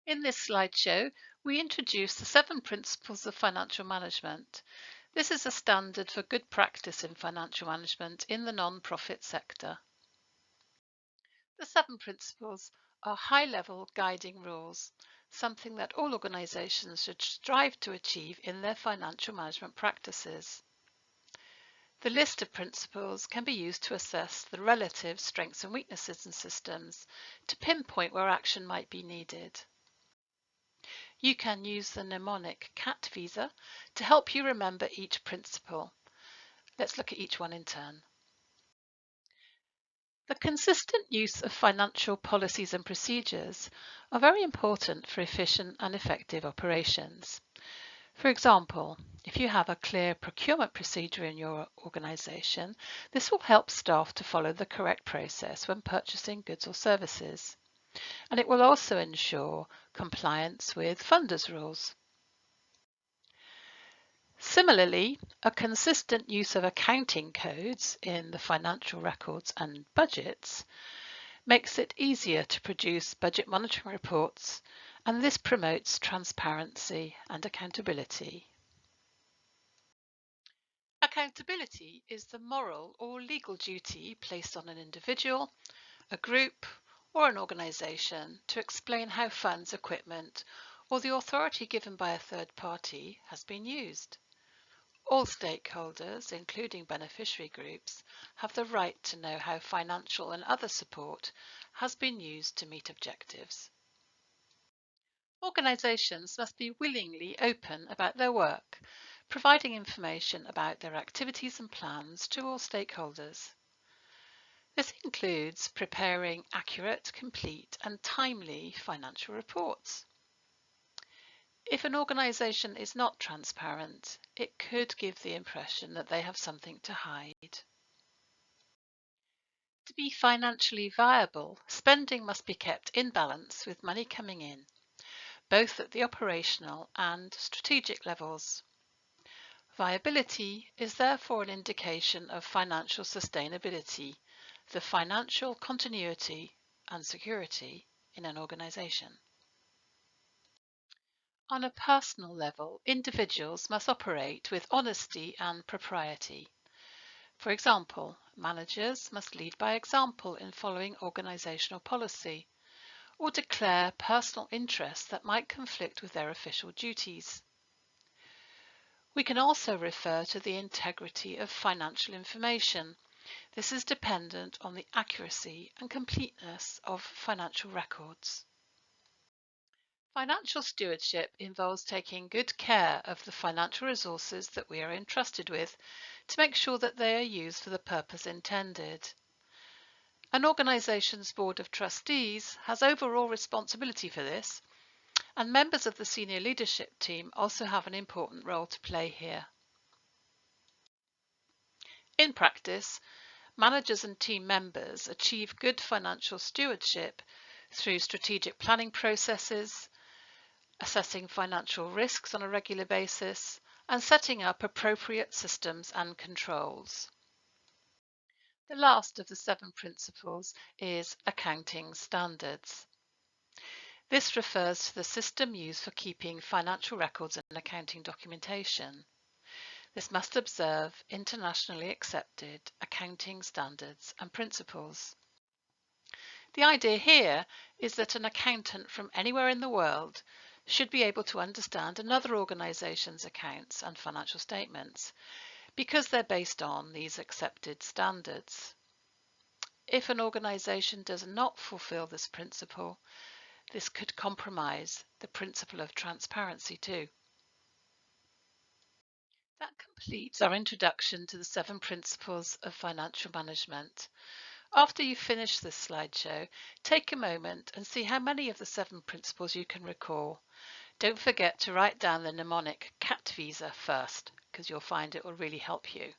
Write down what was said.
In this slideshow, we introduce the 7 principles of financial management. This is a standard for good practice in financial management in the non-profit sector. The 7 principles are high-level guiding rules, something that all organisations should strive to achieve in their financial management practices. The list of principles can be used to assess the relative strengths and weaknesses in systems, to pinpoint where action might be needed. You can use the mnemonic CAT visa to help you remember each principle. Let's look at each one in turn. The consistent use of financial policies and procedures are very important for efficient and effective operations. For example, if you have a clear procurement procedure in your organisation, this will help staff to follow the correct process when purchasing goods or services. And it will also ensure compliance with funders' rules. Similarly, a consistent use of accounting codes in the financial records and budgets makes it easier to produce budget monitoring reports, and this promotes transparency and accountability. Accountability is the moral or legal duty placed on an individual, a group, or an organisation to explain how funds, equipment, or the authority given by a third party has been used. All stakeholders, including beneficiary groups, have the right to know how financial and other support has been used to meet objectives. Organisations must be willingly open about their work, providing information about their activities and plans to all stakeholders. This includes preparing accurate, complete and timely financial reports. If an organisation is not transparent, it could give the impression that they have something to hide. To be financially viable, spending must be kept in balance with money coming in, both at the operational and strategic levels. Viability is therefore an indication of financial sustainability, the financial continuity and security in an organisation. On a personal level, individuals must operate with honesty and propriety. For example, managers must lead by example in following organisational policy, or declare personal interests that might conflict with their official duties. We can also refer to the integrity of financial information. This is dependent on the accuracy and completeness of financial records. Financial stewardship involves taking good care of the financial resources that we are entrusted with to make sure that they are used for the purpose intended. An organisation's Board of Trustees has overall responsibility for this, and members of the senior leadership team also have an important role to play here. In practice, managers and team members achieve good financial stewardship through strategic planning processes, assessing financial risks on a regular basis, and setting up appropriate systems and controls. The last of the 7 principles is accounting standards. This refers to the system used for keeping financial records and accounting documentation. This must observe internationally accepted accounting standards and principles. The idea here is that an accountant from anywhere in the world should be able to understand another organisation's accounts and financial statements because they're based on these accepted standards. If an organisation does not fulfil this principle, this could compromise the principle of transparency too. That completes our introduction to the 7 principles of financial management. After you finish this slideshow, take a moment and see how many of the 7 principles you can recall. Don't forget to write down the mnemonic CAT visa first, because you'll find it will really help you.